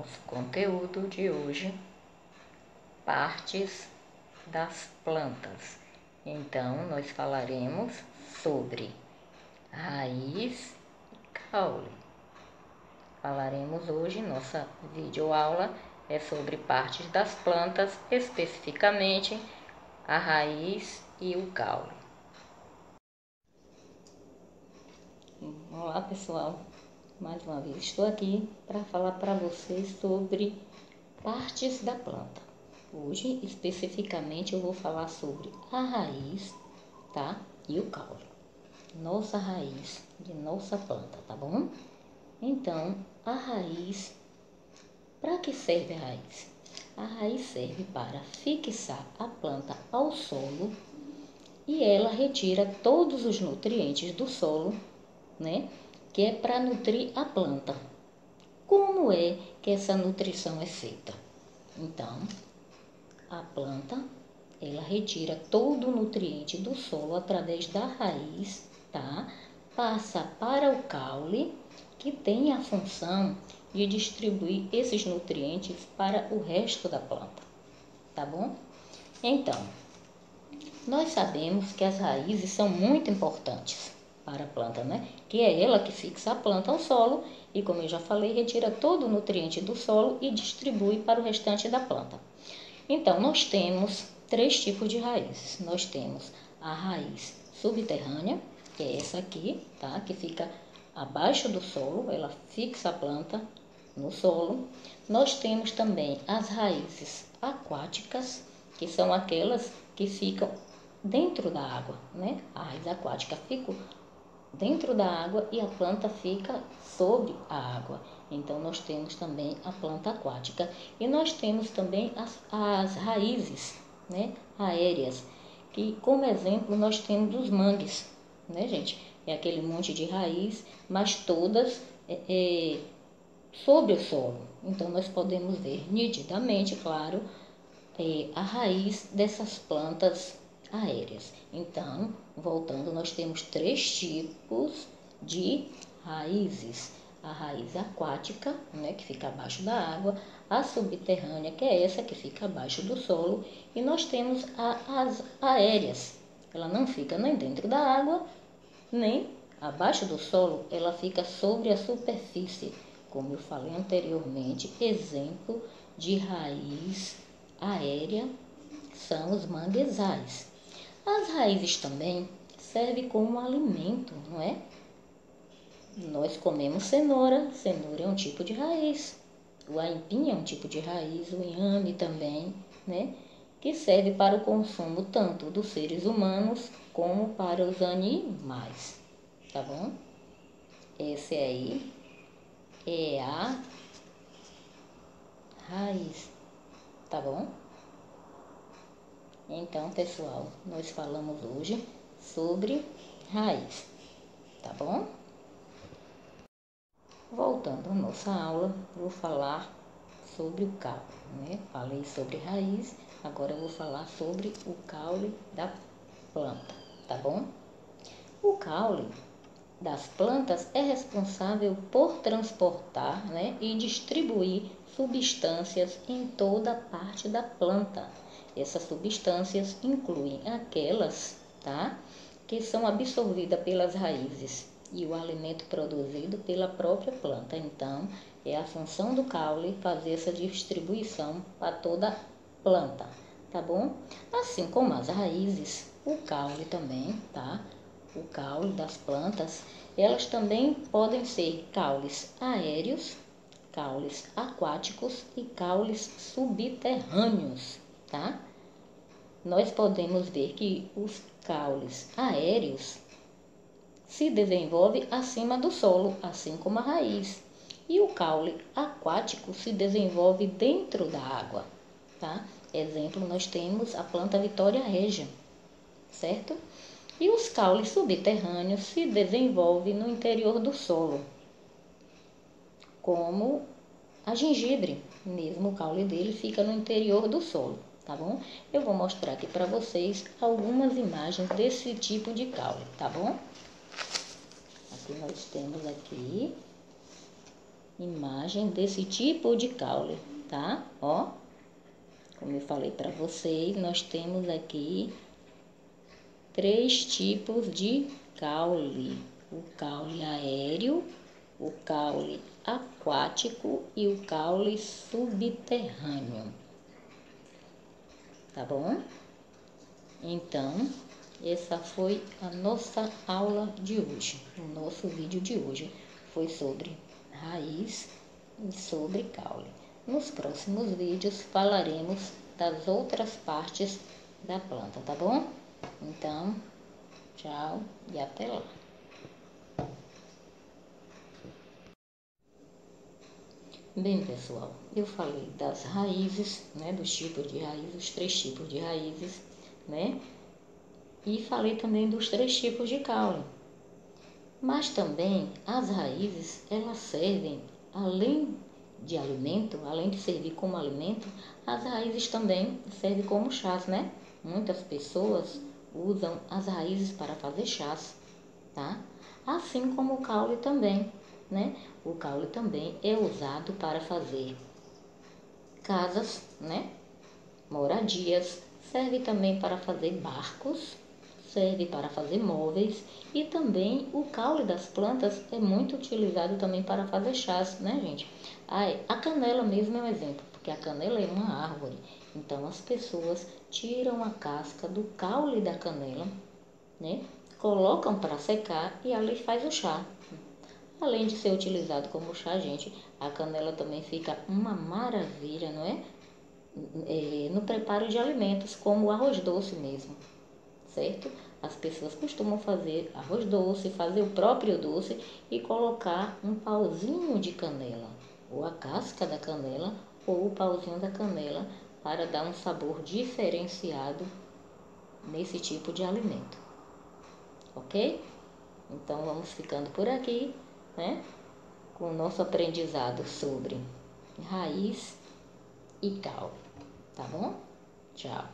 nosso conteúdo de hoje, partes das plantas. Então, nós falaremos sobre raiz e caule. Falaremos hoje, nossa videoaula é sobre partes das plantas, especificamente a raiz e o caule. Olá pessoal, mais uma vez estou aqui para falar para vocês sobre partes da planta. Hoje, especificamente, eu vou falar sobre a raiz, tá? E o caule. Nossa raiz de nossa planta, tá bom? Então, a raiz, para que serve a raiz? A raiz serve para fixar a planta ao solo e ela retira todos os nutrientes do solo, né? Que é para nutrir a planta. Como é que essa nutrição é feita? Então, a planta, ela retira todo o nutriente do solo através da raiz, tá? Passa para o caule, que tem a função de distribuir esses nutrientes para o resto da planta, tá bom? Então, nós sabemos que as raízes são muito importantes para a planta, né? Que é ela que fixa a planta ao solo e, como eu já falei, retira todo o nutriente do solo e distribui para o restante da planta. Então, nós temos três tipos de raízes. Nós temos a raiz subterrânea, que é essa aqui, tá? Que fica abaixo do solo, ela fixa a planta no solo. Nós temos também as raízes aquáticas, que são aquelas que ficam dentro da água, né? A raiz aquática fica dentro da água e a planta fica sob a água. Então, nós temos também a planta aquática. E nós temos também as raízes, né, aéreas, que como exemplo nós temos os mangues, né, gente? É aquele monte de raiz, mas todas sobre o solo. Então, nós podemos ver nitidamente, claro, a raiz dessas plantas aéreas. Então, voltando, nós temos três tipos de raízes. A raiz aquática, né, que fica abaixo da água, a subterrânea, que é essa que fica abaixo do solo, e nós temos as aéreas. Ela não fica nem dentro da água, nem abaixo do solo, ela fica sobre a superfície. Como eu falei anteriormente, exemplo de raiz aérea são os manguezais. As raízes também servem como alimento, não é? Nós comemos cenoura, cenoura é um tipo de raiz. O aipim é um tipo de raiz, o inhame também, né? Que serve para o consumo tanto dos seres humanos como para os animais, tá bom? Esse aí é a raiz, tá bom? Então, pessoal, nós falamos hoje sobre raiz, tá bom? Voltando à nossa aula, vou falar sobre o caule, né? Falei sobre raiz, agora eu vou falar sobre o caule da planta, tá bom? O caule das plantas é responsável por transportar, né, e distribuir substâncias em toda parte da planta. Essas substâncias incluem aquelas, tá, que são absorvidas pelas raízes e o alimento produzido pela própria planta. Então, é a função do caule fazer essa distribuição para toda a planta, tá bom? Assim como as raízes, o caule também, tá? O caule das plantas, elas também podem ser caules aéreos, caules aquáticos e caules subterrâneos, tá? Nós podemos ver que os caules aéreos se desenvolvem acima do solo, assim como a raiz. E o caule aquático se desenvolve dentro da água, tá? Exemplo, nós temos a planta Vitória Regia, certo? E os caules subterrâneos se desenvolvem no interior do solo, como a gengibre, mesmo o caule dele fica no interior do solo, tá bom? Eu vou mostrar aqui para vocês algumas imagens desse tipo de caule, tá bom? Aqui nós temos aqui imagem desse tipo de caule, tá? Ó, como eu falei para vocês, nós temos aqui 3 tipos de caule: o caule aéreo, o caule aquático e o caule subterrâneo. Tá bom? Então, essa foi a nossa aula de hoje. O nosso vídeo de hoje foi sobre raiz e sobre caule. Nos próximos vídeos falaremos das outras partes da planta, tá bom? Então, tchau e até lá. Bem, pessoal, eu falei das raízes, né, dos tipos de raízes, os 3 tipos de raízes, né? E falei também dos 3 tipos de caule. Mas também as raízes, elas servem, além de alimento, além de servir como alimento, as raízes também servem como chás, né? Muitas pessoas usam as raízes para fazer chás, tá? Assim como o caule também, né? O caule também é usado para fazer casas, né? Moradias, serve também para fazer barcos, serve para fazer móveis e também o caule das plantas é muito utilizado também para fazer chás, né, gente? A canela mesmo é um exemplo, porque a canela é uma árvore, então as pessoas tiram a casca do caule da canela, né? Colocam para secar e ali faz o chá. Além de ser utilizado como chá, gente, a canela também fica uma maravilha, não é? No preparo de alimentos, como o arroz doce mesmo, certo? As pessoas costumam fazer arroz doce, fazer o próprio doce e colocar um pauzinho de canela, ou a casca da canela, ou o pauzinho da canela, para dar um sabor diferenciado nesse tipo de alimento, ok? Então vamos ficando por aqui, né? Com o nosso aprendizado sobre raiz e caule, tá bom? Tchau.